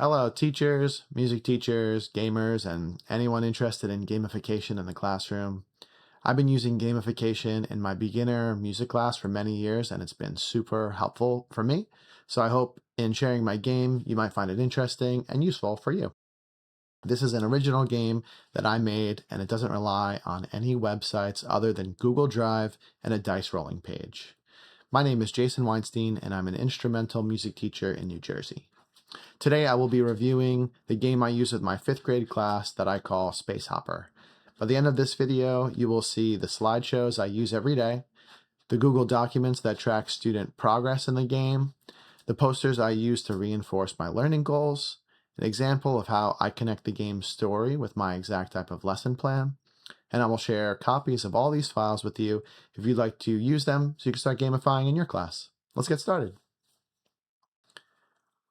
Hello, teachers, music teachers, gamers, and anyone interested in gamification in the classroom. I've been using gamification in my beginner music class for many years, and it's been super helpful for me. So I hope in sharing my game, you might find it interesting and useful for you. This is an original game that I made, and it doesn't rely on any websites other than Google Drive and a dice rolling page. My name is Jason Weinstein, and I'm an instrumental music teacher in New Jersey. Today I will be reviewing the game I use with my 5th grade class that I call Space Hopper. By the end of this video, you will see the slideshows I use every day, the Google documents that track student progress in the game, the posters I use to reinforce my learning goals, an example of how I connect the game's story with my exact type of lesson plan, and I will share copies of all these files with you if you'd like to use them so you can start gamifying in your class. Let's get started.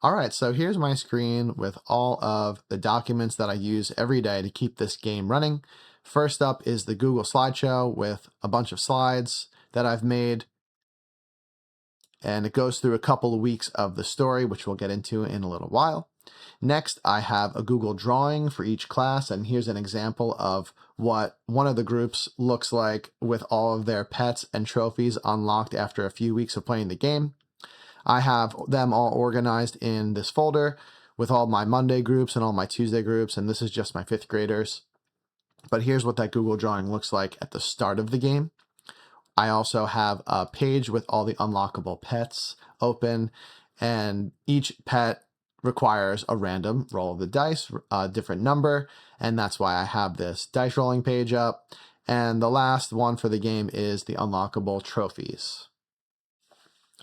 All right, so here's my screen with all of the documents that I use every day to keep this game running. First up is the Google slideshow with a bunch of slides that I've made. And it goes through a couple of weeks of the story, which we'll get into in a little while. Next, I have a Google drawing for each class, and here's an example of what one of the groups looks like with all of their pets and trophies unlocked after a few weeks of playing the game. I have them all organized in this folder with all my Monday groups and all my Tuesday groups, and this is just my 5th graders. But here's what that Google drawing looks like at the start of the game. I also have a page with all the unlockable pets open, and each pet requires a random roll of the dice, a different number, and that's why I have this dice rolling page up. And the last one for the game is the unlockable trophies.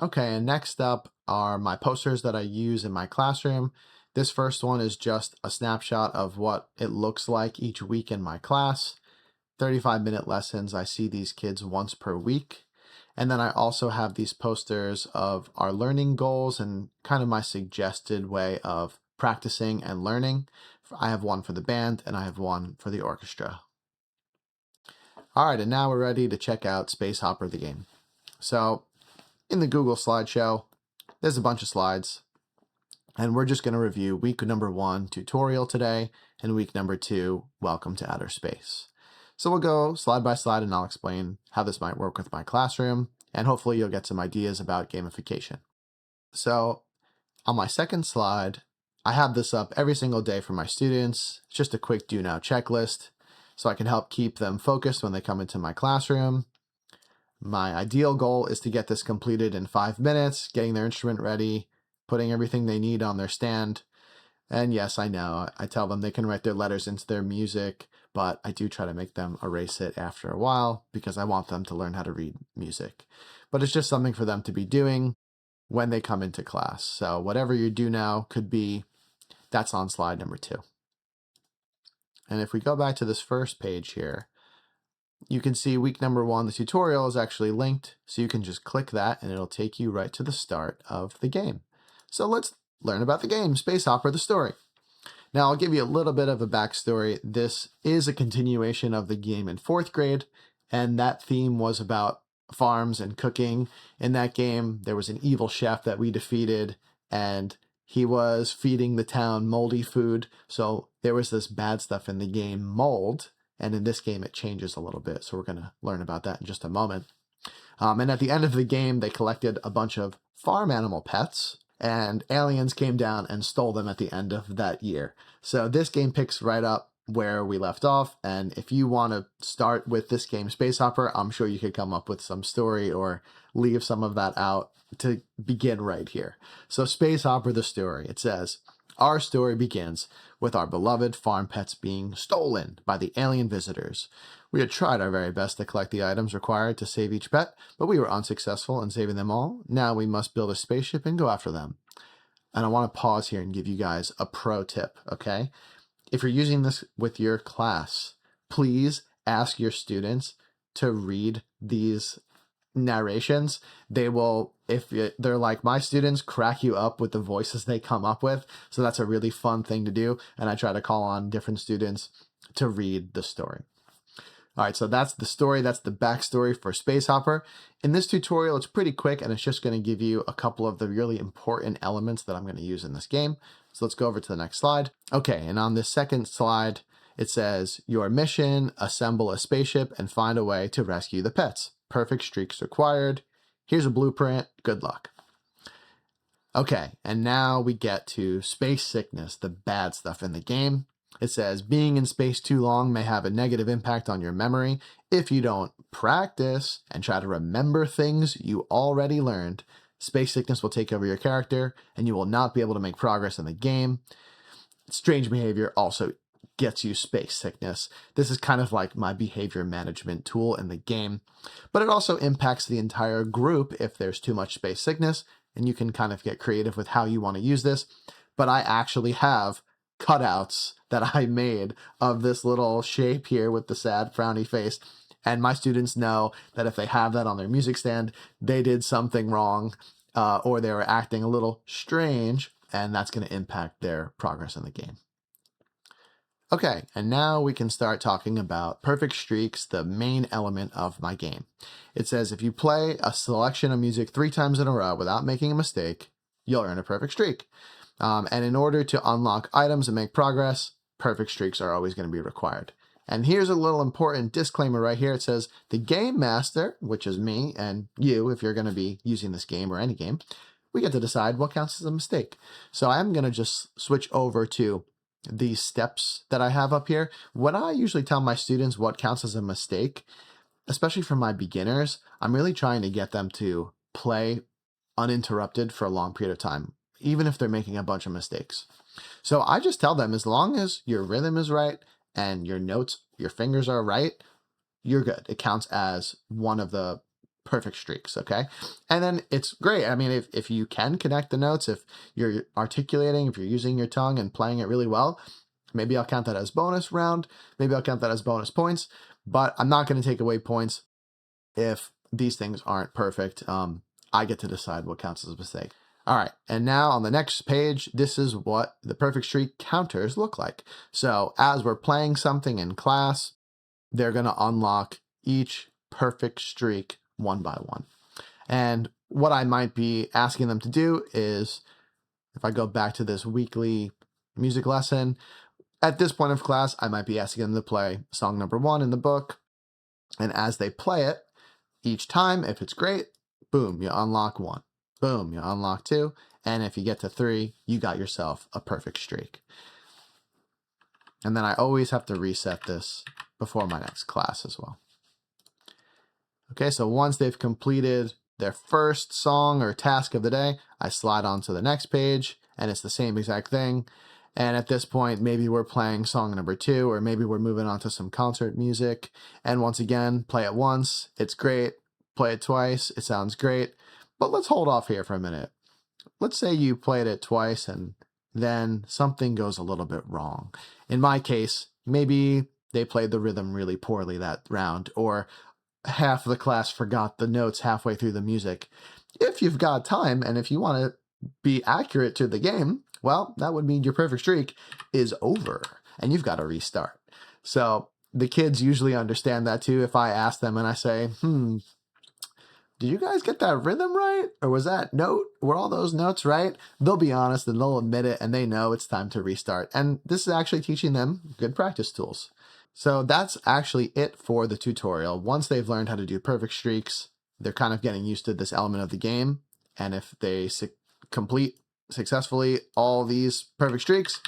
Okay, and next up are my posters that I use in my classroom. This first one is just a snapshot of what it looks like each week in my class. 35-minute lessons. I see these kids once per week. And then I also have these posters of our learning goals and kind of my suggested way of practicing and learning. I have one for the band and I have one for the orchestra. All right, and now we're ready to check out Space Hopper the game. So in the Google slideshow, there's a bunch of slides, and we're just going to review week number 1 tutorial today and week number 2 welcome to outer space. So we'll go slide by slide and I'll explain how this might work with my classroom, and hopefully you'll get some ideas about gamification. So on my second slide, I have this up every single day for my students. It's just a quick do now checklist so I can help keep them focused when they come into my classroom. My ideal goal is to get this completed in 5 minutes, getting their instrument ready, putting everything they need on their stand. And yes, I know, I tell them they can write their letters into their music, but I do try to make them erase it after a while because I want them to learn how to read music. But it's just something for them to be doing when they come into class. So whatever you do now could be, that's on slide number 2. And if we go back to this first page here, you can see week number 1, the tutorial is actually linked, so you can just click that and it'll take you right to the start of the game. So let's learn about the game, Space Hopper the story. Now I'll give you a little bit of a backstory. This is a continuation of the game in 4th grade, and that theme was about farms and cooking. In that game, there was an evil chef that we defeated, and he was feeding the town moldy food. So there was this bad stuff in the game, mold. And in this game, it changes a little bit. So we're going to learn about that in just a moment. And at the end of the game, they collected a bunch of farm animal pets, and aliens came down and stole them at the end of that year. So this game picks right up where we left off. And if you want to start with this game, Space Hopper, I'm sure you could come up with some story or leave some of that out to begin right here. So Space Hopper, the story, it says, our story begins with our beloved farm pets being stolen by the alien visitors. We had tried our very best to collect the items required to save each pet, but we were unsuccessful in saving them all. Now we must build a spaceship and go after them. And I want to pause here and give you guys a pro tip, okay? If you're using this with your class, please ask your students to read these narrations. They will, if they're like my students, crack you up with the voices they come up with. So that's a really fun thing to do. And I try to call on different students to read the story. All right, so that's the story. That's the backstory for Space Hopper. In this tutorial, it's pretty quick, and it's just going to give you a couple of the really important elements that I'm going to use in this game. So let's go over to the next slide. Okay, and on this second slide, it says, your mission, assemble a spaceship and find a way to rescue the pets. Perfect streaks required. Here's a blueprint. Good luck. Okay, and now we get to space sickness, the bad stuff in the game. It says, being in space too long may have a negative impact on your memory. If you don't practice and try to remember things you already learned, space sickness will take over your character and you will not be able to make progress in the game. Strange behavior also gets you space sickness. This is kind of like my behavior management tool in the game, but it also impacts the entire group if there's too much space sickness, and you can kind of get creative with how you want to use this. But I actually have cutouts that I made of this little shape here with the sad frowny face. And my students know that if they have that on their music stand, they did something wrong, or they were acting a little strange, and that's going to impact their progress in the game. Okay, and now we can start talking about perfect streaks, the main element of my game. It says if you play a selection of music 3 times in a row without making a mistake, you'll earn a perfect streak. And in order to unlock items and make progress, perfect streaks are always going to be required. And here's a little important disclaimer right here. It says the game master, which is me and you, if you're going to be using this game or any game, we get to decide what counts as a mistake. So I'm going to just switch over to these steps that I have up here. When I usually tell my students what counts as a mistake, especially for my beginners, I'm really trying to get them to play uninterrupted for a long period of time, even if they're making a bunch of mistakes. So I just tell them, as long as your rhythm is right and your notes, your fingers are right, you're good. It counts as one of the perfect streaks, okay? And then it's great. I mean, if you can connect the notes, if you're articulating, if you're using your tongue and playing it really well, maybe I'll count that as bonus round. Maybe I'll count that as bonus points, but I'm not going to take away points if these things aren't perfect. I get to decide what counts as a mistake. All right, and now on the next page, this is what the perfect streak counters look like. So as we're playing something in class, they're going to unlock each perfect streak one by one. And what I might be asking them to do is, if I go back to this weekly music lesson, at this point of class, I might be asking them to play song number 1 in the book. And as they play it, each time, if it's great, boom, you unlock 1. Boom, you unlock 2. And if you get to 3, you got yourself a perfect streak. And then I always have to reset this before my next class as well. Okay, so once they've completed their first song or task of the day, I slide on to the next page, and it's the same exact thing. And at this point, maybe we're playing song number 2, or maybe we're moving on to some concert music. And once again, play it once, it's great. Play it twice, it sounds great. But let's hold off here for a minute. Let's say you played it twice and then something goes a little bit wrong. In my case, maybe they played the rhythm really poorly that round, or half of the class forgot the notes halfway through the music. If you've got time and if you want to be accurate to the game, well, that would mean your perfect streak is over and you've got to restart. So the kids usually understand that too. If I ask them and I say, did you guys get that rhythm right? Or was that note? Were all those notes right? They'll be honest and they'll admit it and they know it's time to restart. And this is actually teaching them good practice tools. So that's actually it for the tutorial. Once they've learned how to do perfect streaks, they're kind of getting used to this element of the game. And if they complete successfully all these perfect streaks,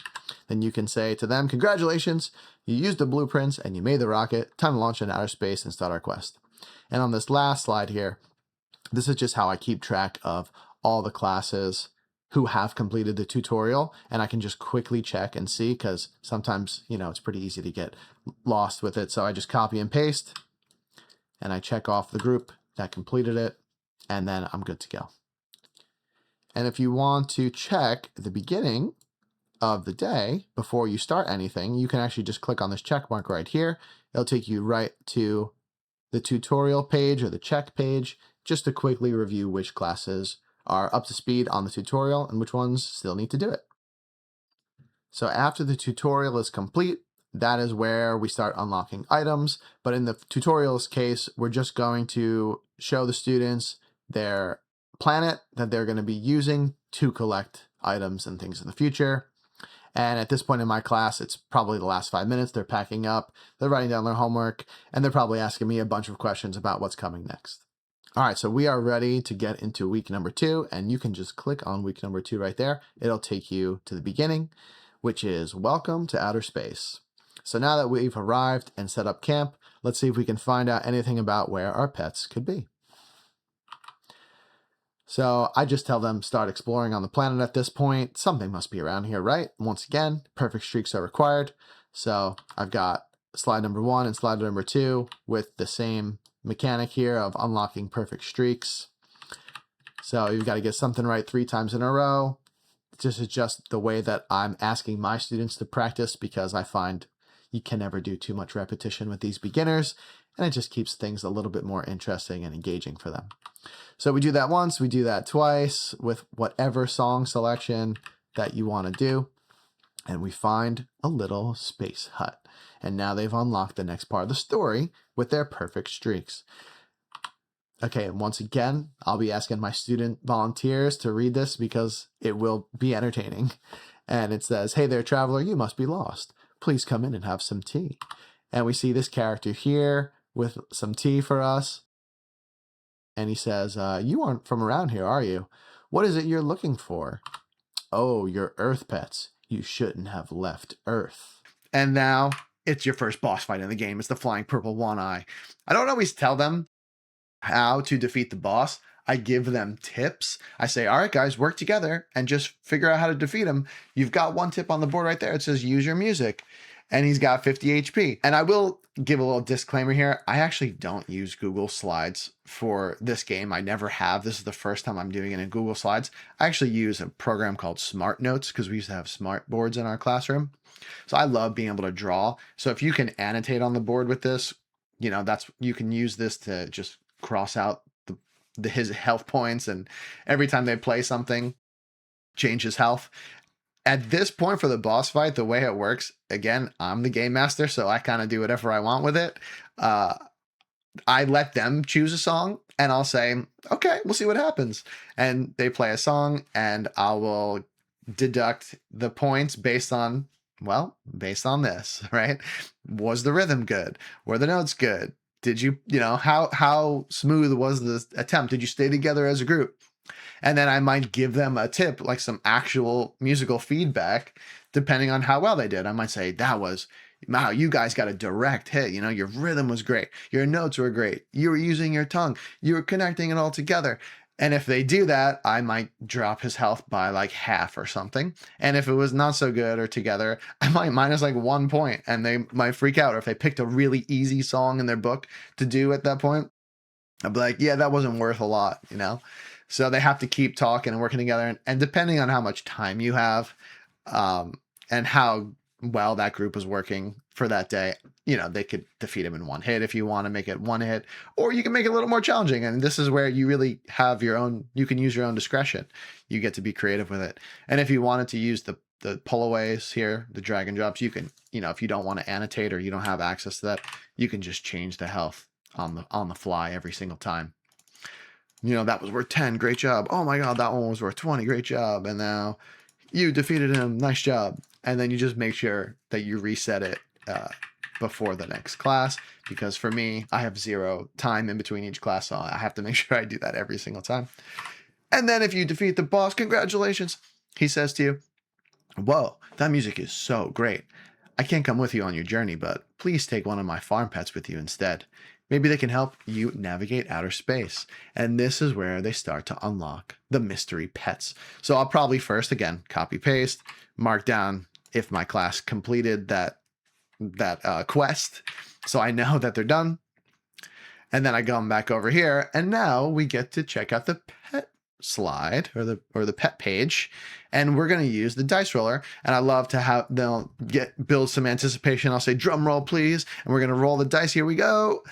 then you can say to them, congratulations, you used the blueprints and you made the rocket. Time to launch into outer space and start our quest. And on this last slide here, this is just how I keep track of all the classes who have completed the tutorial, and I can just quickly check and see, because sometimes, it's pretty easy to get lost with it. So I just copy and paste, and I check off the group that completed it, and then I'm good to go. And if you want to check the beginning of the day before you start anything, you can actually just click on this check mark right here. It'll take you right to the tutorial page or the check page, just to quickly review which classes are up to speed on the tutorial and which ones still need to do it. So after the tutorial is complete, that is where we start unlocking items. But in the tutorials case, we're just going to show the students their planet that they're going to be using to collect items and things in the future. And at this point in my class, it's probably the last 5 minutes. They're packing up, they're writing down their homework, and they're probably asking me a bunch of questions about what's coming next. All right, so we are ready to get into week number 2, and you can just click on week number 2 right there. It'll take you to the beginning, which is Welcome to Outer Space. So now that we've arrived and set up camp, let's see if we can find out anything about where our pets could be. So I just tell them start exploring on the planet at this point. Something must be around here, right? Once again, perfect streaks are required. So I've got slide number 1 and slide number 2 with the same mechanic here of unlocking perfect streaks. So you've got to get something right 3 times in a row. This is just the way that I'm asking my students to practice, because I find you can never do too much repetition with these beginners, and it just keeps things a little bit more interesting and engaging for them. So we do that once, we do that twice with whatever song selection that you want to do, and we find a little space hut. And now they've unlocked the next part of the story with their perfect streaks. Okay, and once again, I'll be asking my student volunteers to read this because it will be entertaining. And it says, "Hey there, traveler, you must be lost. Please come in and have some tea." And we see this character here with some tea for us. And he says, "You aren't from around here, are you? What is it you're looking for?" "Oh, you're Earth pets. You shouldn't have left Earth." And now it's your first boss fight in the game. It's the flying purple one-eye. I don't always tell them how to defeat the boss. I give them tips. I say, all right, guys, work together and just figure out how to defeat him. You've got one tip on the board right there. It says use your music. And he's got 50 HP. And I will give a little disclaimer here. I actually don't use Google Slides for this game. I never have. This is the first time I'm doing it in Google Slides. I actually use a program called Smart Notes because we used to have smart boards in our classroom. So I love being able to draw. So if you can annotate on the board with this, you can use this to just cross out his health points, and every time they play something, change his health. At this point for the boss fight, the way it works, again, I'm the game master, so I kind of do whatever I want with it. I let them choose a song, and I'll say, okay, we'll see what happens. And they play a song, and I will deduct the points based on this, right? Was the rhythm good? Were the notes good? Did how smooth was the attempt? Did you stay together as a group? And then I might give them a tip, like some actual musical feedback, depending on how well they did. I might say, wow, you guys got a direct hit. Your rhythm was great. Your notes were great. You were using your tongue. You were connecting it all together. And if they do that, I might drop his health by like half or something. And if it was not so good or together, I might minus like 1 point, and they might freak out. Or if they picked a really easy song in their book to do at that point, I'd be like, yeah, that wasn't worth a lot, So they have to keep talking and working together. And depending on how much time you have, and how well that group was working for that day, they could defeat him in one hit if you want to make it one hit, or you can make it a little more challenging. And this is where you really have you can use your own discretion. You get to be creative with it. And if you wanted to use the pull-aways here, the drag and drops, you can, if you don't want to annotate or you don't have access to that, you can just change the health on the fly every single time. That was worth 10. Great job. Oh my God, that one was worth 20. Great job. And now you defeated him. Nice job. And then you just make sure that you reset it before the next class, because for me, I have 0 time in between each class, so I have to make sure I do that every single time. And then if you defeat the boss, congratulations. He says to you, "Whoa, that music is so great. I can't come with you on your journey, but please take one of my farm pets with you instead. Maybe they can help you navigate outer space." And this is where they start to unlock the mystery pets. So I'll probably first, again, copy paste, mark down if my class completed that quest, so I know that they're done. And then I come back over here, and now we get to check out the pet slide or the pet page, and we're going to use the dice roller. And I love to have they'll build some anticipation. I'll say drum roll, please, and we're going to roll the dice. Here we go.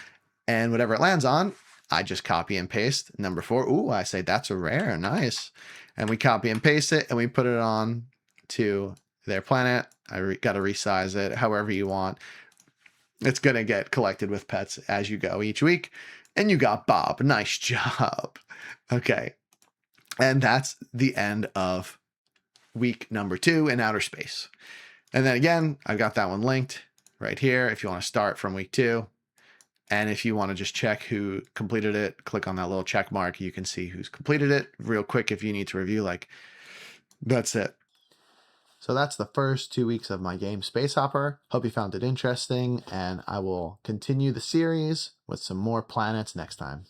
And whatever it lands on, I just copy and paste number 4. Ooh, I say that's a rare. Nice. And we copy and paste it, and we put it on to their planet. Got to resize it however you want. It's going to get collected with pets as you go each week. And you got Bob. Nice job. Okay. And that's the end of week number 2 in outer space. And then again, I've got that one linked right here if you want to start from week 2. And if you want to just check who completed it, click on that little check mark. You can see who's completed it real quick if you need to review. Like, that's it. So that's the first 2 weeks of my game Space Hopper. Hope you found it interesting, and I will continue the series with some more planets next time.